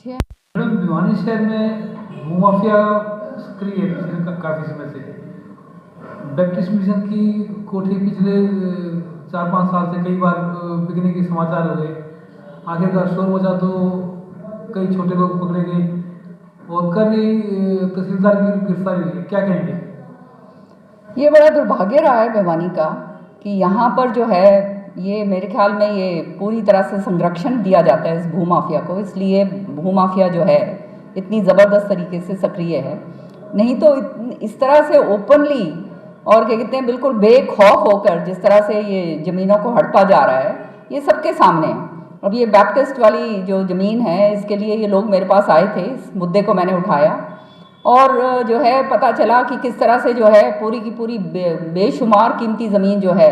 जी। Madam, Bhiwani शहर में भूमाफिया सक्रिय है पिछले काफ़ी समय से। बैप्टिस्ट मिशन की कोठी पिछले 4-5 साल से कई बार बिकने के समाचार हो गए। आखिरकार शोर मचा तो कई छोटे लोग पकड़े गए और कल ही तहसीलदार की गिरफ्तारी हुई। क्या कहेंगे? ये बड़ा दुर्भाग्य रहा है भिवानी का कि यहाँ पर जो है ये मेरे ख्याल में ये पूरी तरह से संरक्षण दिया जाता है इस भूमाफिया को, इसलिए भूमाफिया जो है इतनी ज़बरदस्त तरीके से सक्रिय है। नहीं तो इस तरह से ओपनली और क्या कहते हैं बिल्कुल बेखौफ होकर जिस तरह से ये ज़मीनों को हड़पा जा रहा है, ये सबके सामने है। अब ये बैप्टिस्ट वाली जो ज़मीन है इसके लिए ये लोग मेरे पास आए थे, इस मुद्दे को मैंने उठाया और जो है पता चला कि किस तरह से जो है पूरी की पूरी बेशुमार कीमती ज़मीन जो है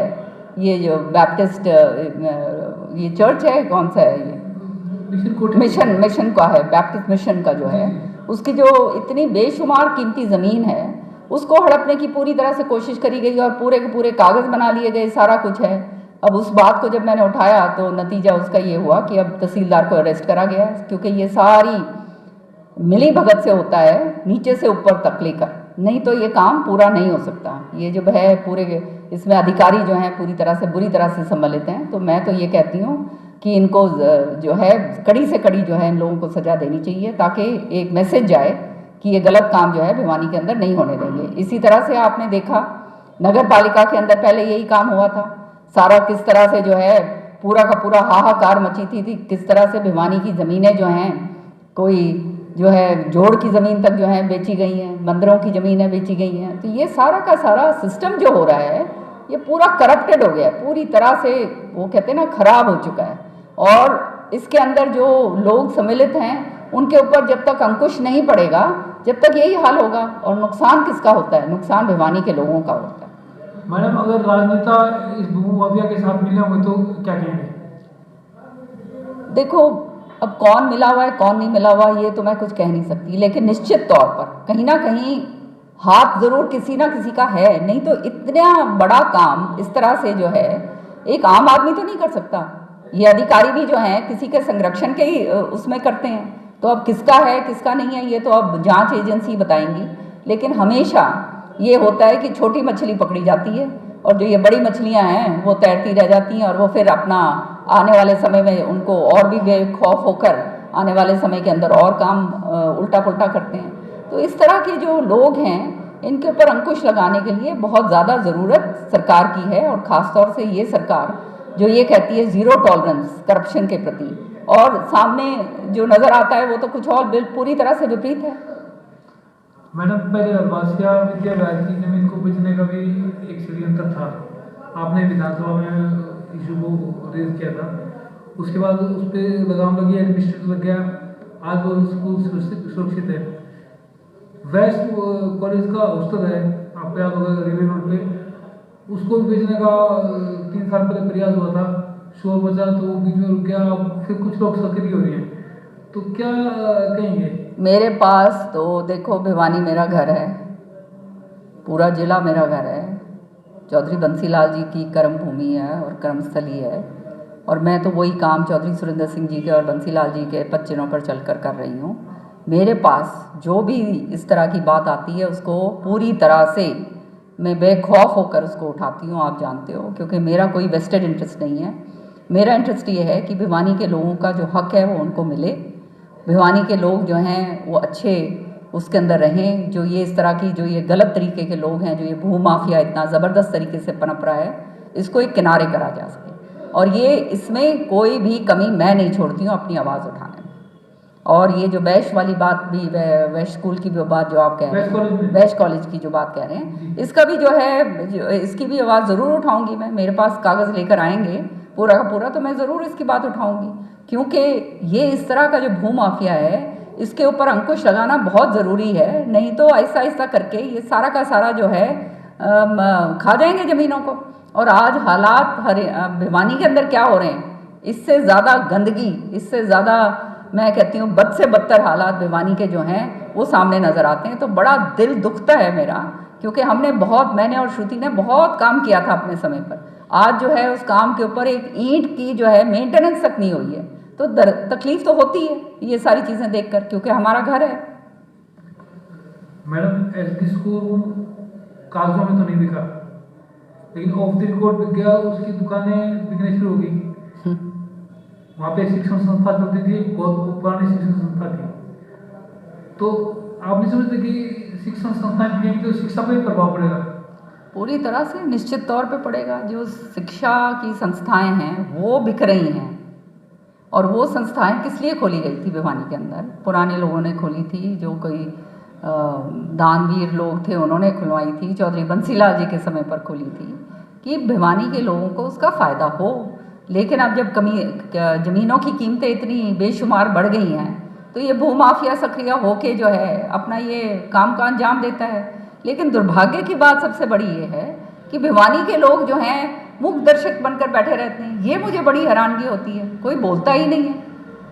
ये जो बैप्टिस्ट ये चर्च है, कौन सा है ये मिशन का है, बैप्टिस्ट मिशन का जो है उसकी जो इतनी बेशुमार कीमती ज़मीन है उसको हड़पने की पूरी तरह से कोशिश करी गई और पूरे के पूरे कागज़ बना लिए गए, सारा कुछ है। अब उस बात को जब मैंने उठाया तो नतीजा उसका ये हुआ कि अब तहसीलदार को अरेस्ट करा गया, क्योंकि ये सारी मिली भगत से होता है नीचे से ऊपर तक लेकर, नहीं तो ये काम पूरा नहीं हो सकता। ये जो है पूरे इसमें अधिकारी जो हैं पूरी तरह से बुरी तरह से सम्मिलित हैं। तो मैं तो ये कहती हूँ कि इनको जो है कड़ी से कड़ी जो है इन लोगों को सज़ा देनी चाहिए, ताकि एक मैसेज जाए कि ये गलत काम जो है भिवानी के अंदर नहीं होने देंगे। इसी तरह से आपने देखा नगर पालिका के अंदर पहले यही काम हुआ था, सारा किस तरह से जो है पूरा का पूरा हाहाकार मची थी किस तरह से भिवानी की ज़मीनें जो हैं कोई जो है जोड़ की ज़मीन तक जो है बेची गई हैं, मंदिरों की ज़मीनें बेची गई हैं। तो ये सारा का सारा सिस्टम जो हो रहा है ये पूरा करप्टेड हो गया है, पूरी तरह से वो कहते हैं ना खराब हो चुका है। और इसके अंदर जो लोग सम्मिलित हैं उनके ऊपर जब तक अंकुश नहीं पड़ेगा जब तक यही हाल होगा। और नुकसान किसका होता है? नुकसान भिवानी के लोगों का होता है। मैडम, अगर राजनेता इस भूमाफिया के साथ मिले होंगे तो क्या कहेंगे? देखो, अब कौन मिला हुआ है कौन नहीं मिला हुआ ये तो मैं कुछ कह नहीं सकती, लेकिन निश्चित तौर पर कहीं ना कहीं हाथ ज़रूर किसी ना किसी का है। नहीं तो इतना बड़ा काम इस तरह से जो है एक आम आदमी तो नहीं कर सकता। ये अधिकारी भी जो हैं किसी के संरक्षण के ही उसमें करते हैं। तो अब किसका है किसका नहीं है ये तो अब जांच एजेंसी बताएंगी। लेकिन हमेशा ये होता है कि छोटी मछली पकड़ी जाती है और जो ये बड़ी मछलियां हैं वो तैरती रह जाती हैं और वो फिर अपना आने वाले समय में उनको और भी बेखौफ होकर आने वाले समय के अंदर और काम उल्टा पुल्टा करते हैं। तो इस तरह के जो लोग हैं इनके ऊपर अंकुश लगाने के लिए बहुत ज़्यादा ज़रूरत सरकार की है, और ख़ास तौर से ये सरकार जो ये कहती है ज़ीरो टॉलरेंस करप्शन के प्रति, और सामने जो नज़र आता है वो तो कुछ और पूरी तरह से विपरीत है। मैडम, पहले अरबासिया विद्यालय की जमीन को बेचने का भी एक षड्यंत्र था। आपने विधानसभा में इशू को रेज किया था, उसके बाद उस पर लगाम लगी, एडमिनिस्ट्रेटर लग गया, आज वो स्कूल सुरक्षित है। वेस्ट कॉलेज का हॉस्टल है, आपको याद होगा, रेलवे रोड पे, उसको बेचने का 3 साल पहले प्रयास हुआ था, शोर मचा तो बीच में रुक गया, फिर कुछ लोग सक्रिय हो रही हैं, तो क्या कहेंगे? मेरे पास तो देखो भिवानी मेरा घर है, पूरा ज़िला मेरा घर है, चौधरी बंसीलाल जी की कर्म भूमि है और कर्मस्थली है, और मैं तो वही काम चौधरी सुरेंद्र सिंह जी के और बंसीलाल जी के पच्चीनों पर चलकर कर रही हूँ। मेरे पास जो भी इस तरह की बात आती है उसको पूरी तरह से मैं बेखौफ होकर उसको उठाती हूँ, आप जानते हो, क्योंकि मेरा कोई वेस्टेड इंटरेस्ट नहीं है। मेरा इंटरेस्ट ये है कि भिवानी के लोगों का जो हक है वो उनको मिले, भिवानी के लोग जो हैं वो अच्छे उसके अंदर रहें। जो ये इस तरह की जो ये गलत तरीके के लोग हैं, जो ये भू माफिया इतना ज़बरदस्त तरीके से पनप रहा है, इसको एक किनारे करा जा सके। और ये इसमें कोई भी कमी मैं नहीं छोड़ती हूँ अपनी आवाज़ उठाने में। और ये जो वैश वाली बात भी, वैश स्कूल की भी बात जो आप कह रहे हैं, वैश कॉलेज की जो बात कह रहे हैं, इसका भी जो है इसकी भी आवाज़ ज़रूर उठाऊंगी मैं। मेरे पास कागज़ लेकर आएंगे पूरा का पूरा, तो मैं ज़रूर इसकी बात उठाऊंगी, क्योंकि ये इस तरह का जो भू माफिया है इसके ऊपर अंकुश लगाना बहुत ज़रूरी है। नहीं तो ऐसा ऐसा करके ये सारा का सारा जो है खा जाएंगे ज़मीनों को। और आज हालात भिवानी के अंदर क्या हो रहे हैं, इससे ज़्यादा गंदगी, इससे ज़्यादा मैं कहती हूँ बद से बदतर हालात भिवानी के जो हैं वो सामने नज़र आते हैं। तो बड़ा दिल दुखता है मेरा, क्योंकि मैंने और श्रुति ने बहुत काम किया था अपने समय पर। आज जो है उस काम के ऊपर एक ईंट की जो है मेंटेनेंस तक नहीं हुई है। तो तकलीफ तो होती है ये सारी चीज़ें देखकर, क्योंकि हमारा घर है। मैडम एसडी स्कूल कागजों में तो नहीं बिका, लेकिन ऑफ द रिकॉर्ड बिक गया, उसकी दुकानें बिकने शुरू हो गई। वहाँ पे शिक्षण संस्था चलती थी, बहुत पुरानी शिक्षण संस्था थी। तो आप नहीं समझते कि शिक्षण संस्थाएं बिकेंगी तो शिक्षा पर ही प्रभाव पड़ेगा? पूरी तरह से निश्चित तौर पे पड़ेगा। जो शिक्षा की संस्थाएं हैं वो बिक रही हैं, और वो संस्थाएं किस लिए खोली गई थी भिवानी के अंदर? पुराने लोगों ने खोली थी, जो कोई दानवीर लोग थे उन्होंने खुलवाई थी, चौधरी बंसीलाल जी के समय पर खोली थी कि भिवानी के लोगों को उसका फ़ायदा हो। लेकिन अब जब ज़मीनों की कीमतें इतनी बेशुमार बढ़ गई हैं तो ये भूमाफिया सक्रिय होके जो है अपना ये काम का अंजाम देता है। लेकिन दुर्भाग्य की बात सबसे बड़ी ये है कि भिवानी के लोग जो हैं मूक दर्शक बनकर बैठे रहते हैं। ये मुझे बड़ी हैरानगी होती है, कोई बोलता ही नहीं है।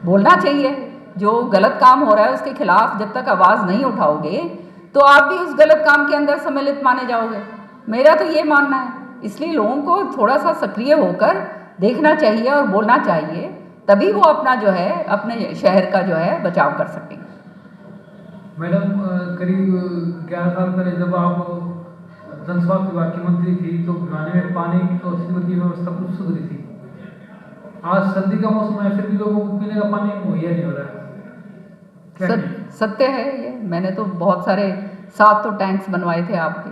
बोलना चाहिए, जो गलत काम हो रहा है उसके खिलाफ जब तक आवाज़ नहीं उठाओगे तो आप भी उस गलत काम के अंदर सम्मिलित माने जाओगे। मेरा तो ये मानना है। इसलिए लोगों को थोड़ा सा सक्रिय होकर देखना चाहिए और बोलना चाहिए, तभी वो अपना जो है अपने शहर का जो है बचाव कर सकेंगे। मैडम करीब 11 साल पहले जब आप जन स्वास्थ्य विभाग की मंत्री थी तो भिवानी में पानी और सीवर की व्यवस्था कुछ सुधरी थी। आज सर्दी का मौसम है, फिर भी लोगों को पीने का पानी मुहैया नहीं हो रहा है। सत्य है ये। मैंने तो बहुत सारे 7 तो टैंक्स बनवाए थे आपके,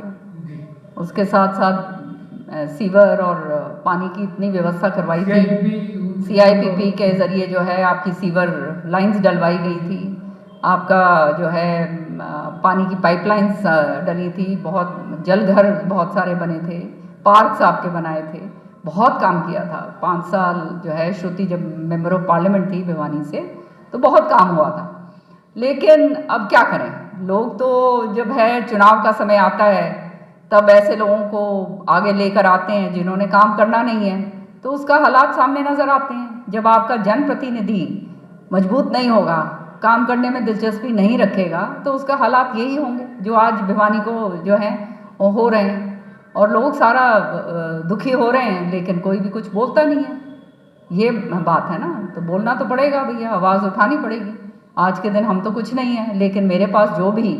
उसके साथ साथ सीवर और पानी की इतनी व्यवस्था करवाई थी। CIPP के ज़रिए जो है आपकी सीवर लाइंस डलवाई गई थी, आपका जो है पानी की पाइपलाइंस डली थी, बहुत जल घर बहुत सारे बने थे, पार्क्स आपके बनाए थे, बहुत काम किया था। 5 साल जो है श्रुति जब मेंबर ऑफ पार्लियामेंट थी भिवानी से, तो बहुत काम हुआ था। लेकिन अब क्या करें, लोग तो जब है चुनाव का समय आता है तब ऐसे लोगों को आगे लेकर आते हैं जिन्होंने काम करना नहीं है, तो उसका हालात सामने नज़र आते हैं। जब आपका जनप्रतिनिधि मजबूत नहीं होगा, काम करने में दिलचस्पी नहीं रखेगा, तो उसका हालात यही होंगे जो आज भिवानी को जो है वो हो रहे हैं। और लोग सारा दुखी हो रहे हैं, लेकिन कोई भी कुछ बोलता नहीं है। ये बात है ना, तो बोलना तो पड़ेगा भैया, आवाज़ उठानी पड़ेगी। आज के दिन हम तो कुछ नहीं है, लेकिन मेरे पास जो भी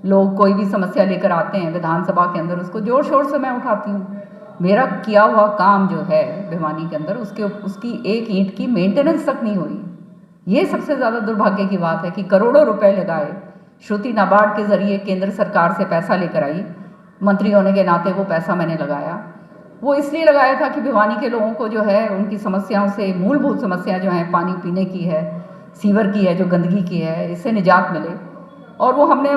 लोग कोई भी समस्या लेकर आते हैं विधानसभा के अंदर, उसको जोर शोर से मैं उठाती हूँ। मेरा किया हुआ काम जो है भिवानी के अंदर, उसकी एक ईंट की मेंटेनेंस तक नहीं हुई। ये सबसे ज़्यादा दुर्भाग्य की बात है कि करोड़ों रुपए लगाए, श्रुति नाबार्ड के ज़रिए केंद्र सरकार से पैसा लेकर आई, मंत्री होने के नाते वो पैसा मैंने लगाया। वो इसलिए लगाया था कि भिवानी के लोगों को जो है उनकी समस्याओं से, मूलभूत समस्या जो है पानी पीने की है, सीवर की है, जो गंदगी की है, इससे निजात मिले। और वो हमने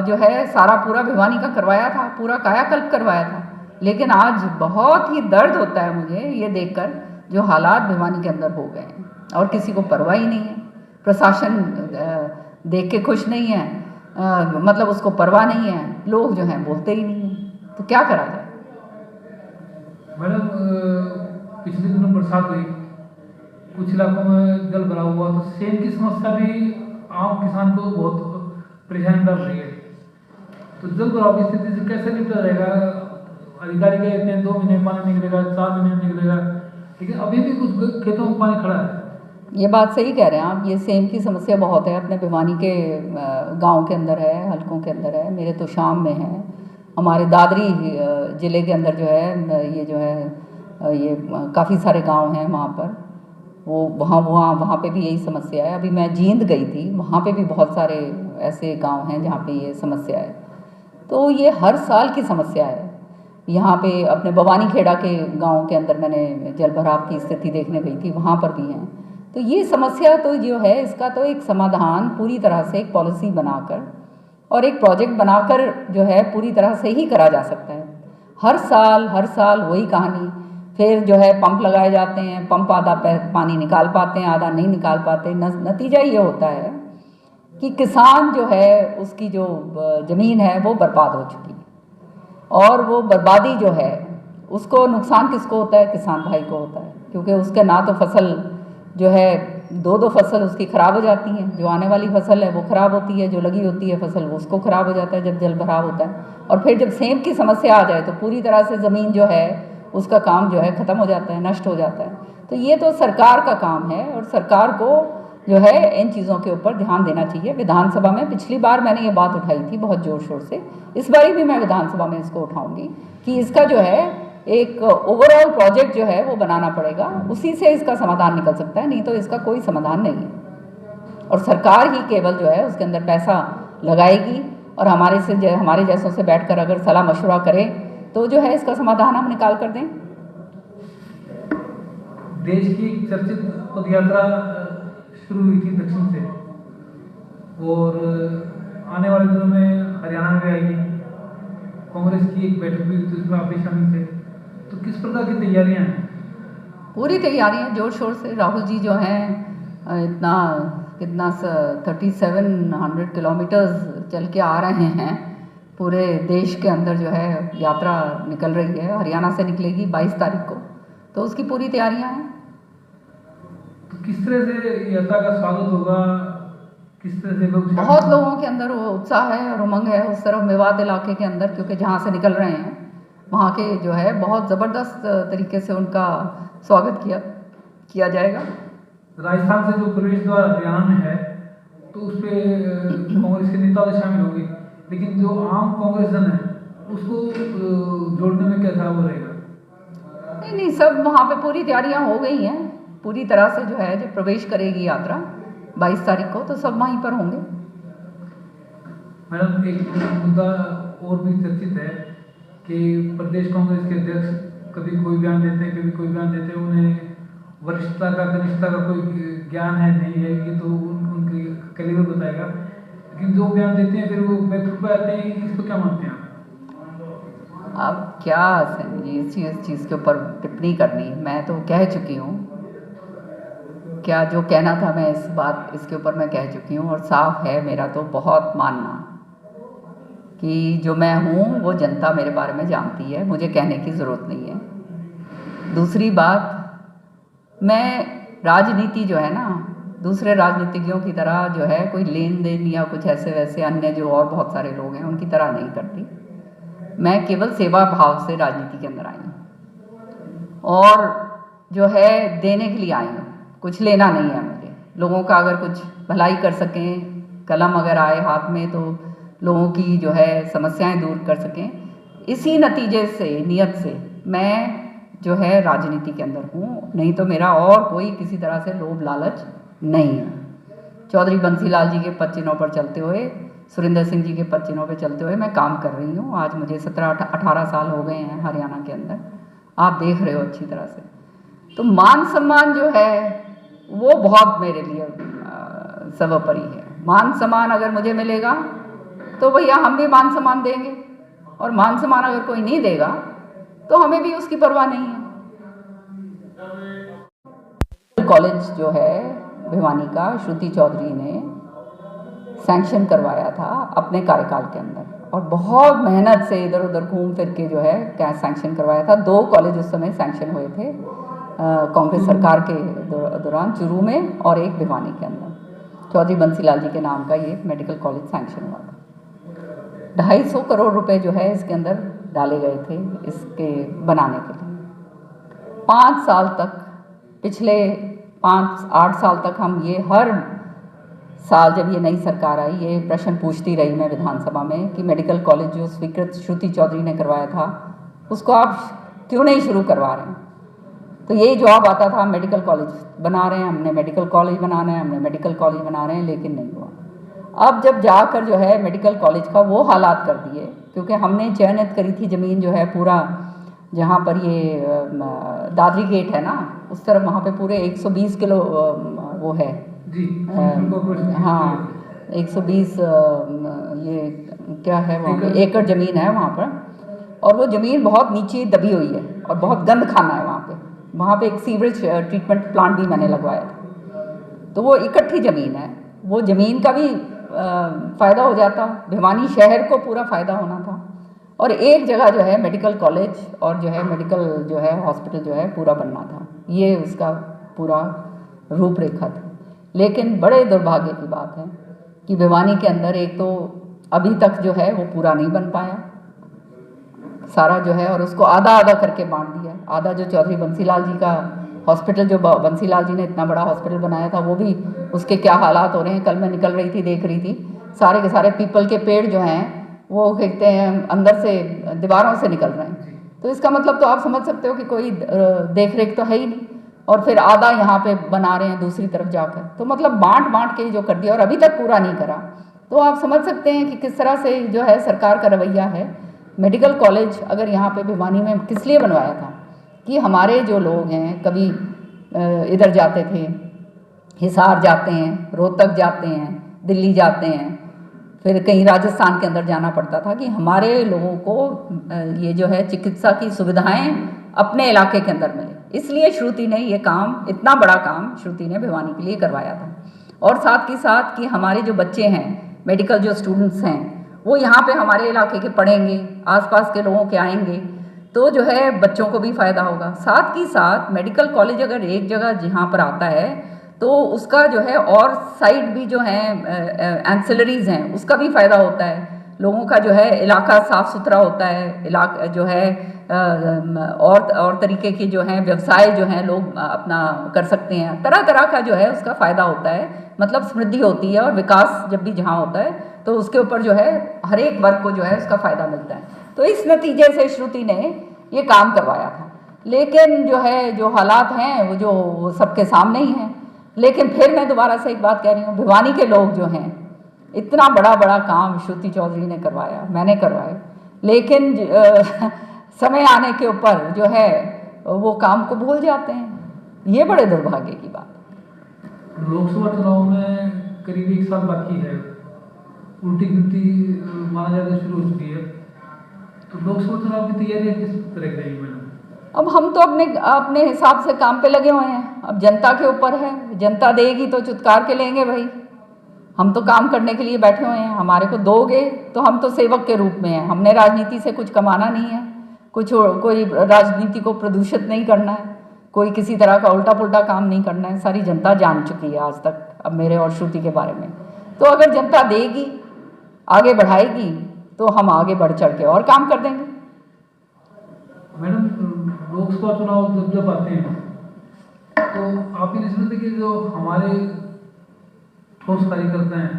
जो है सारा पूरा भिवानी का करवाया था, पूरा कायाकल्प करवाया था। लेकिन आज बहुत ही दर्द होता है मुझे ये देखकर जो हालात भिवानी के अंदर हो गए हैं, और किसी को परवाह ही नहीं है। प्रशासन देख के खुश नहीं है, मतलब उसको परवाह नहीं है, लोग जो हैं बोलते ही नहीं हैं। तो क्या करा जाए? मैडम पिछले दिनों बरसात हुई, कुछ इलाकों में जल भरा हुआ, तो सेम की समस्या भी आम किसान को बहुत परेशानी डाल रही है। तो जल भराव की स्थिति से कैसे निपटा जाएगा? अधिकारी कहते हैं 2 महीने पानी निकलेगा, 4 महीने निकलेगा, लेकिन अभी भी कुछ खेतों में पानी खड़ा है। ये बात सही कह रहे हैं आप। ये सेम की समस्या बहुत है, अपने भिवानी के गांव के अंदर है, हलकों के अंदर है, मेरे तो शाम में है, हमारे दादरी ज़िले के अंदर जो है ये जो है ये काफ़ी सारे गांव हैं वहाँ पर। वो वहाँ पे भी यही समस्या है। अभी मैं जींद गई थी, वहाँ पे भी बहुत सारे ऐसे गांव हैं जहाँ पे ये समस्या है। तो ये हर साल की समस्या है। यहाँ पे अपने भवानी खेड़ा के गांव के अंदर मैंने जल भराव की स्थिति देखने गई थी, वहाँ पर भी हैं। तो ये समस्या तो जो है इसका तो एक समाधान पूरी तरह से एक पॉलिसी बनाकर और एक प्रोजेक्ट बनाकर जो है पूरी तरह से ही करा जा सकता है। हर साल वही कहानी। फिर जो है पंप लगाए जाते हैं, पंप आधा पानी निकाल पाते हैं, आधा नहीं निकाल पाते। नतीजा ये होता है कि किसान जो है उसकी जो ज़मीन है वो बर्बाद हो चुकी है। और वो बर्बादी जो है उसको नुकसान किसको होता है? किसान भाई को होता है, क्योंकि उसके ना तो फसल जो है 2 फसल उसकी ख़राब हो जाती हैं। जो आने वाली फसल है वो ख़राब होती है, जो लगी होती है फसल वो उसको ख़राब हो जाता है जब जल भराव होता है। और फिर जब सेम की समस्या आ जाए तो पूरी तरह से ज़मीन जो है उसका काम जो है ख़त्म हो जाता है, नष्ट हो जाता है। तो ये तो सरकार का काम है और सरकार को जो है इन चीज़ों के ऊपर ध्यान देना चाहिए। विधानसभा में पिछली बार मैंने ये बात उठाई थी बहुत ज़ोर शोर से, इस बार भी मैं विधानसभा में इसको उठाऊंगी कि इसका जो है एक ओवरऑल प्रोजेक्ट जो है वो बनाना पड़ेगा, उसी से इसका समाधान निकल सकता है, नहीं तो इसका कोई समाधान नहीं है। और सरकार ही केवल जो है उसके अंदर पैसा लगाएगी और हमारे जैसों से बैठकर अगर सलाह मशवरा करें तो जो है इसका समाधान हम निकाल कर दें। देश की चर्चित पदयात्रा शुरू हुई थी दक्षिण से और आने वाले दिनों में हरियाणा में भी आएगी। कांग्रेस की एक बैठक भी हुई थी, उसमें आप भी शामिल थे, तो किस प्रकार की तैयारियां हैं? पूरी तैयारियां जोर शोर से। राहुल जी जो हैं इतना कितना 3700 किलोमीटर्स चल के आ रहे हैं, पूरे देश के अंदर जो है यात्रा निकल रही है, हरियाणा से निकलेगी 22 तारीख को, तो उसकी पूरी तैयारियां हैं। तो किस तरह से यात्रा का स्वागत होगा, किस तरह से लोग? बहुत लोगों के अंदर वो उत्साह है और उमंग है उस तरफ मेवात इलाके के अंदर, क्योंकि जहाँ से निकल रहे हैं वहाँ के जो है बहुत ज़बरदस्त तरीके से उनका स्वागत किया जाएगा। राजस्थान से जो प्रवेश द्वार हरियाणा में है तो उस पर कांग्रेस के नेता तो शामिल होंगे, लेकिन जो आम कांग्रेस जन है उसको जोड़ने में क्या था वो रहेगा? नहीं, सब वहाँ पे पूरी तैयारियां हो गई हैं पूरी तरह से। जो है जब प्रवेश करेगी यात्रा 22 तारीख को, तो सब वहीं पर होंगे। मैडम, एक मुद्दा और भी चर्चित है कि प्रदेश कांग्रेस के अध्यक्ष कभी कोई बयान देते हैं, कभी कोई बयान देते हैं, उन्हें वरिष्ठता का कनिष्ठता का कोई ज्ञान है नहीं है, ये तो उनके कैलिबर बताएगा, लेकिन जो बयान देते हैं फिर वो बैकफुट पे आते हैं, इसको क्या मानते हैं आप? अब क्या इस चीज़ के ऊपर टिप्पणी करनी, मैं तो कह चुकी हूँ क्या जो कहना था मैं इसके ऊपर मैं कह चुकी हूँ, और साफ है मेरा तो बहुत मानना कि जो मैं हूँ वो जनता मेरे बारे में जानती है, मुझे कहने की ज़रूरत नहीं है। दूसरी बात, मैं राजनीति जो है ना दूसरे राजनीतिज्ञों की तरह जो है कोई लेन देन या कुछ ऐसे वैसे अन्य जो और बहुत सारे लोग हैं उनकी तरह नहीं करती। मैं केवल सेवा भाव से राजनीति के अंदर आई हूँ और जो है देने के लिए आई हूँ, कुछ लेना नहीं है मुझे। लोगों का अगर कुछ भलाई कर सकें, कलम अगर आए हाथ में तो लोगों की जो है समस्याएं दूर कर सकें, इसी नतीजे से नियत से मैं जो है राजनीति के अंदर हूँ, नहीं तो मेरा और कोई किसी तरह से लोभ लालच नहीं है। चौधरी बंसीलाल जी के पद चिन्हों पर चलते हुए, सुरिंदर सिंह जी के पद चिन्हों पर चलते हुए मैं काम कर रही हूँ। आज मुझे 17-18 साल हो गए हैं हरियाणा के अंदर, आप देख रहे हो अच्छी तरह से। तो मान सम्मान जो है वो बहुत मेरे लिए सर्वोपरि है। मान सम्मान अगर मुझे मिलेगा तो भैया हम भी मान सम्मान देंगे, और मान सम्मान अगर कोई नहीं देगा तो हमें भी उसकी परवाह नहीं है। कॉलेज जो है भिवानी का श्रुति चौधरी ने सैंक्शन करवाया था अपने कार्यकाल के अंदर, और बहुत मेहनत से इधर उधर घूम फिर के जो है क्या सैंक्शन करवाया था। 2 कॉलेज उस समय सैंक्शन हुए थे कांग्रेस सरकार के दौरान, चुरू में और एक भिवानी के अंदर। चौधरी बंसीलाल जी के नाम का ये मेडिकल कॉलेज सैंक्शन हुआ था। 250 करोड़ रुपए जो है इसके अंदर डाले गए थे इसके बनाने के लिए। 5 साल तक, पिछले 5-8 साल तक हम ये हर साल जब ये नई सरकार आई ये प्रश्न पूछती रही मैं विधानसभा में कि मेडिकल कॉलेज जो स्वीकृत श्रुति चौधरी ने करवाया था उसको आप क्यों नहीं शुरू करवा रहे हैं। तो यही जवाब आता था, मेडिकल कॉलेज बना रहे हैं, हमने मेडिकल कॉलेज बनाना है, हमने मेडिकल कॉलेज बना रहे हैं, लेकिन नहीं हुआ। अब जब जाकर जो है मेडिकल कॉलेज का वो हालात कर दिए, क्योंकि हमने चयनित करी थी ज़मीन जो है पूरा, जहाँ पर ये दादरी गेट है ना उस तरफ, वहाँ पे पूरे 120 किलो वो है जी, हाँ 120 ये क्या है वहाँ एकड़ ज़मीन है वहाँ पर, और वो ज़मीन बहुत नीचे दबी हुई है और बहुत गंद खाना है वहाँ पे एक सीवरेज ट्रीटमेंट प्लांट भी मैंने लगवाया था। तो वो इकट्ठी ज़मीन है, वो ज़मीन का भी फ़ायदा हो जाता, भिवानी शहर को पूरा फ़ायदा होना था, और एक जगह जो है मेडिकल कॉलेज और जो है मेडिकल जो है हॉस्पिटल जो है पूरा बनना था। ये उसका पूरा रूपरेखा थी। लेकिन बड़े दुर्भाग्य की बात है कि भिवानी के अंदर एक तो अभी तक जो है वो पूरा नहीं बन पाया सारा जो है, और उसको आधा आधा करके बांट दिया। आधा जो चौधरी बंसीलाल जी का हॉस्पिटल जो बंसीलाल जी ने इतना बड़ा हॉस्पिटल बनाया था वो भी उसके क्या हालात हो रहे हैं। कल मैं निकल रही थी, देख रही थी, सारे के सारे पीपल के पेड़ जो हैं वो कहते हैं अंदर से दीवारों से निकल रहे हैं। तो इसका मतलब तो आप समझ सकते हो कि कोई देख रेख तो है ही नहीं। और फिर आधा यहाँ पे बना रहे हैं दूसरी तरफ जाकर, तो मतलब बांट बांट के जो कर दिया और अभी तक पूरा नहीं करा। तो आप समझ सकते हैं कि किस तरह से जो है सरकार का रवैया है। मेडिकल कॉलेज अगर यहाँ पे भिवानी में किस लिए बनवाया था कि हमारे जो लोग हैं कभी इधर जाते थे, हिसार जाते हैं, रोहतक जाते हैं, दिल्ली जाते हैं, फिर कहीं राजस्थान के अंदर जाना पड़ता था कि हमारे लोगों को ये जो है चिकित्सा की सुविधाएं अपने इलाके के अंदर मिले। इसलिए श्रुति ने ये काम, इतना बड़ा काम श्रुति ने भिवानी के लिए करवाया था। और साथ ही साथ कि हमारे जो बच्चे हैं, मेडिकल जो स्टूडेंट्स हैं, वो यहाँ पे हमारे इलाके के पढ़ेंगे, आसपास के लोगों के आएंगे, तो जो है बच्चों को भी फ़ायदा होगा। साथ ही साथ मेडिकल कॉलेज अगर एक जगह जहाँ पर आता है तो उसका जो है और साइड भी जो है एंसिलरीज हैं उसका भी फ़ायदा होता है। लोगों का जो है इलाका साफ़ सुथरा होता है, इलाका जो है और तरीके के जो हैं व्यवसाय जो हैं लोग अपना कर सकते हैं। तरह तरह का जो है उसका फ़ायदा होता है, मतलब समृद्धि होती है। और विकास जब भी जहाँ होता है तो उसके ऊपर जो है हर एक वर्ग को जो है उसका फ़ायदा मिलता है। तो इस नतीजे से श्रुति ने ये काम करवाया था। लेकिन जो है जो हालात हैं वो सबके सामने ही हैं। लेकिन फिर मैं दोबारा से एक बात कह रही हूँ, भिवानी के लोग जो हैं, इतना बड़ा बड़ा काम श्रुति चौधरी ने करवाया, मैंने करवाया, लेकिन समय आने के ऊपर जो है वो काम को भूल जाते हैं। ये बड़े दुर्भाग्य की बात है। लोकसभा चुनाव में करीब 1 साल बाकी है, उल्टी गिनती माना जाता शुरू हो चुकी है, तो लोकसभा चुनाव की तैयारियां किस तरह की रहेगी मैडम? अब हम तो अपने हिसाब से काम पे लगे हुए हैं। अब जनता के ऊपर है, जनता देगी तो चुतकार के लेंगे भाई। हम तो काम करने के लिए बैठे हुए हैं, हमारे को दोगे तो हम तो सेवक के रूप में हैं। हमने राजनीति से कुछ कमाना नहीं है, कोई राजनीति को प्रदूषित नहीं करना है, कोई किसी तरह का उल्टा पुल्टा काम नहीं करना है। सारी जनता जान चुकी है आज तक अब मेरे और श्रुति के बारे में। तो अगर जनता देगी, आगे बढ़ाएगी, तो हम आगे बढ़ चढ़ के और काम कर देंगे। मैडम, लोकसभा चुनाव जब आते हैं तो आप ये नहीं समझते कि जो हमारे ठोस कार्यकर्ता हैं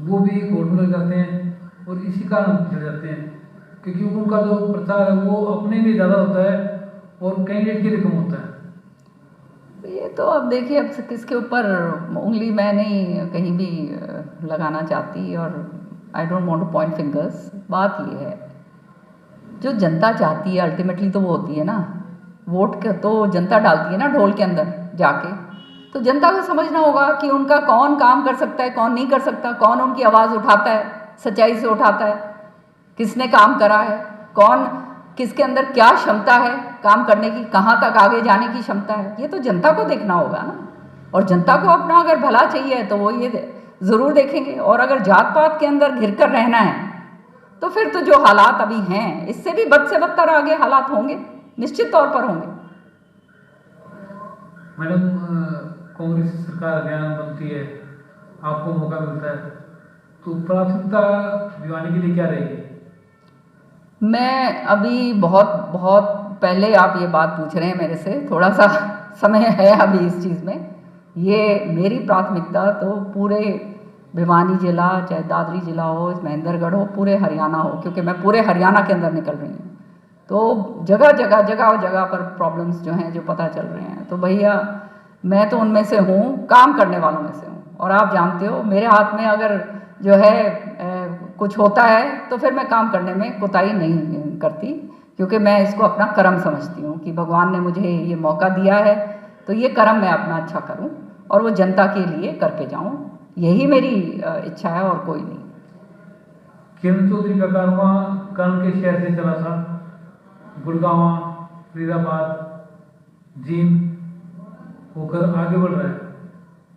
वो भी वोट में लग जाते हैं और इसी कारण पिछड़ जाते हैं, क्योंकि उनका जो प्रचार है वो अपने लिए ज़्यादा होता है और कैंडिडेट के लिए कम होता है। ये तो अब देखिए, अब किसके ऊपर उंगली मैं नहीं कहीं भी लगाना चाहती, और I don't want two point fingers. बात ये है, जो जनता चाहती है अल्टीमेटली तो वो होती है ना, वोट के तो जनता डालती है ना ढोल के अंदर जाके। तो जनता को समझना होगा कि उनका कौन काम कर सकता है, कौन नहीं कर सकता, कौन उनकी आवाज़ उठाता है, सच्चाई से उठाता है, किसने काम करा है, कौन किसके अंदर क्या क्षमता है काम करने की, कहाँ तक आगे जाने की क्षमता है। ये तो जनता को देखना होगा ना। और जनता को अपना अगर भला चाहिए तो वो ये ज़रूर देखेंगे। और अगर जात पात के अंदर घिर कर रहना है तो फिर तो जो हालात अभी हैं इससे भी बद से बदतर आगे हालात होंगे, निश्चित तौर पर होंगे। मैडम, कांग्रेस सरकार हरियाणा बनती है, आपको मौका मिलता है, तो प्राथमिकता भिवानी के लिए क्या रहेगी? मैं अभी बहुत पहले आप ये बात पूछ रहे हैं मेरे से, थोड़ा सा समय है अभी इस चीज़ में। ये मेरी प्राथमिकता तो पूरे भिवानी ज़िला, चाहे दादरी ज़िला हो, महेंद्रगढ़ हो, पूरे हरियाणा हो, क्योंकि मैं पूरे हरियाणा के अंदर निकल रही हूँ। तो जगह पर प्रॉब्लम्स जो हैं जो पता चल रहे हैं, तो भैया मैं तो उनमें से हूँ, काम करने वालों में से हूँ। और आप जानते हो मेरे हाथ में अगर जो है कुछ होता है तो फिर मैं काम करने में कोताही नहीं करती, क्योंकि मैं इसको अपना कर्म समझती हूँ कि भगवान ने मुझे ये मौका दिया है तो ये कर्म मैं अपना अच्छा करूँ और वो जनता के लिए करके जाऊँ। यही मेरी इच्छा है और कोई नहीं। किरण चौधरी का कारवां कर्ण के शहर से चला था, गुड़गांव, फरीदाबाद, जींद होकर आगे बढ़ रहा है,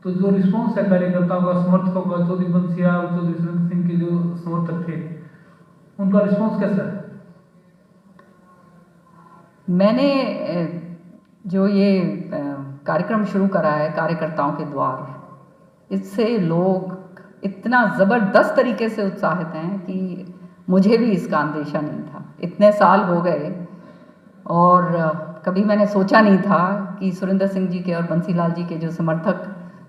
तो जो रिस्पॉन्स है कार्यकर्ताओं का, समर्थकों का, चौधरी बंसीलाल, चौधरी सुरेंद्र सिंह के जो समर्थक थे, उनका रिस्पॉन्स कैसा है? मैंने जो ये कार्यक्रम शुरू करा है कार्यकर्ताओं के द्वार, इससे लोग इतना ज़बरदस्त तरीके से उत्साहित हैं कि मुझे भी इसका अंदेशा नहीं था। इतने साल हो गए और कभी मैंने सोचा नहीं था कि सुरिंदर सिंह जी के और बंसी लाल जी के जो समर्थक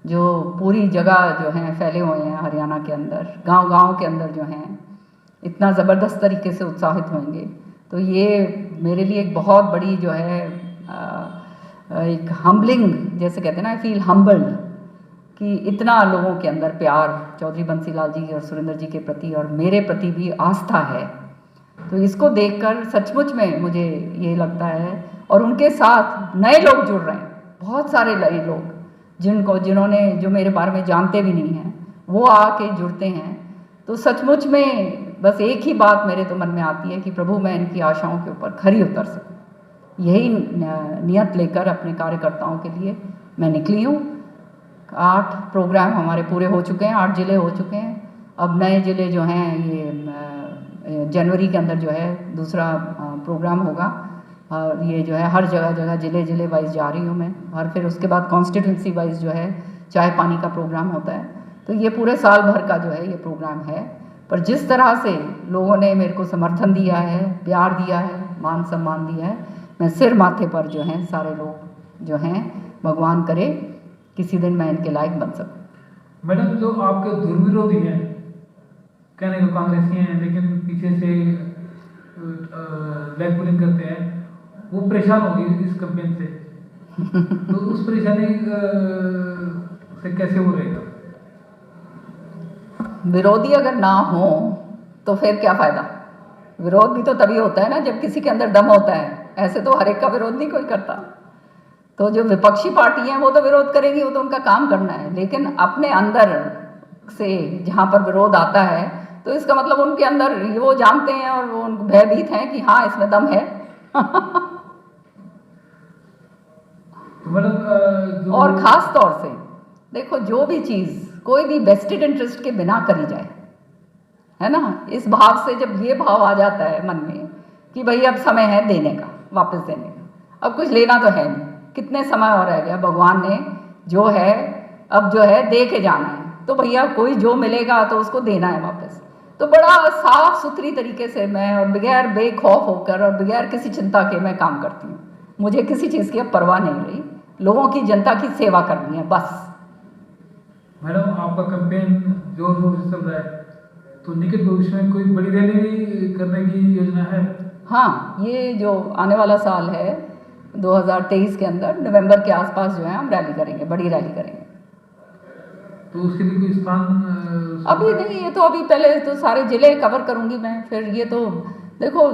जो पूरी जगह जो हैं फैले हुए हैं हरियाणा के अंदर, गांव-गांव के अंदर जो हैं, इतना ज़बरदस्त तरीके से उत्साहित होंगे। तो ये मेरे लिए एक बहुत बड़ी जो है एक हम्बलिंग, जैसे कहते हैं ना, आई फील हम्बल्ड कि इतना लोगों के अंदर प्यार चौधरी बंसी लाल जी और सुरिंदर जी के प्रति और मेरे प्रति भी आस्था है। तो इसको देखकर सचमुच में मुझे ये लगता है, और उनके साथ नए लोग जुड़ रहे हैं, बहुत सारे नए लोग जिन्होंने जो मेरे बारे में जानते भी नहीं हैं वो आके जुड़ते हैं। तो सचमुच में बस एक ही बात मेरे तो मन में आती है कि प्रभु मैं इनकी आशाओं के ऊपर खरी उतर सकूं। यही नियत लेकर अपने कार्यकर्ताओं के लिए मैं निकली हूँ। 8 प्रोग्राम हमारे पूरे हो चुके हैं, 8 ज़िले हो चुके हैं। अब नए ज़िले जो हैं ये जनवरी के अंदर जो है दूसरा प्रोग्राम होगा, और ये जो है हर जगह ज़िले वाइज जा रही हूँ मैं। और फिर उसके बाद कॉन्स्टिट्यूंसी वाइज जो है चाय पानी का प्रोग्राम होता है। तो ये पूरे साल भर का जो है ये प्रोग्राम है। पर जिस तरह से लोगों ने मेरे को समर्थन दिया है, प्यार दिया है, मान सम्मान दिया है, मैं सिर माथे पर जो हैं सारे लोग जो हैं, भगवान करे किसी दिन मैं इनके लायक बन सकूं। मैडम, जो आपके दुर्विरोधी हैं, कहने को कांग्रेसी हैं लेकिन पीछे से लेग पुलिंग करते हैं, वो परेशान हो गई इस कैंपेन से। तो उस परेशानी से कैसे वो रहेगा? विरोधी अगर ना हो तो फिर क्या फ़ायदा? विरोध भी तो तभी होता है ना जब किसी के अंदर दम होता है। ऐसे तो हर एक का विरोध नहीं कोई करता। तो जो विपक्षी पार्टी हैं वो तो विरोध करेंगी, वो तो उनका काम करना है। लेकिन अपने अंदर से जहाँ पर विरोध आता है तो इसका मतलब उनके अंदर वो जानते हैं और वो भयभीत हैं कि हाँ इसमें दम है। और ख़ास तौर से देखो, जो भी चीज़ कोई भी वेस्टेड इंटरेस्ट के बिना करी जाए, है ना, इस भाव से जब ये भाव आ जाता है मन में कि भाई अब समय है देने का, वापस देने का, अब कुछ लेना तो है नहीं, कितने समय और रह गया, भगवान ने जो है अब जो है दे के जाना है, तो भैया कोई जो मिलेगा तो उसको देना है वापस। तो बड़ा साफ सुथरी तरीके से मैं और बगैर बेखौफ होकर और बगैर किसी चिंता के मैं काम करती हूँ। मुझे किसी चीज़ की अब परवाह नहीं रही, लोगों की जनता की सेवा करनी है बस। मैडम, आपका कैंपेन जोर शोर से चल रहा है, तो निकट भविष्य में कोई बड़ी रैली भी करने की योजना है? हाँ, ये जो आने वाला साल है 2023 के अंदर नवंबर के आसपास जो है हम रैली करेंगे, बड़ी रैली करेंगे। तो उसके लिए कोई स्थान अभी नहीं, ये तो अभी पहले तो सारे ज़िले कवर करूँगी मैं, फिर ये तो देखो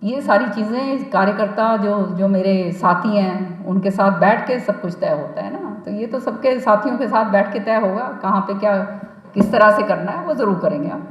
ये सारी चीज़ें कार्यकर्ता जो मेरे साथी हैं उनके साथ बैठ के सब कुछ तय होता है ना। तो ये तो सबके साथियों के साथ बैठ के तय होगा, कहाँ पे क्या किस तरह से करना है वो ज़रूर करेंगे हम।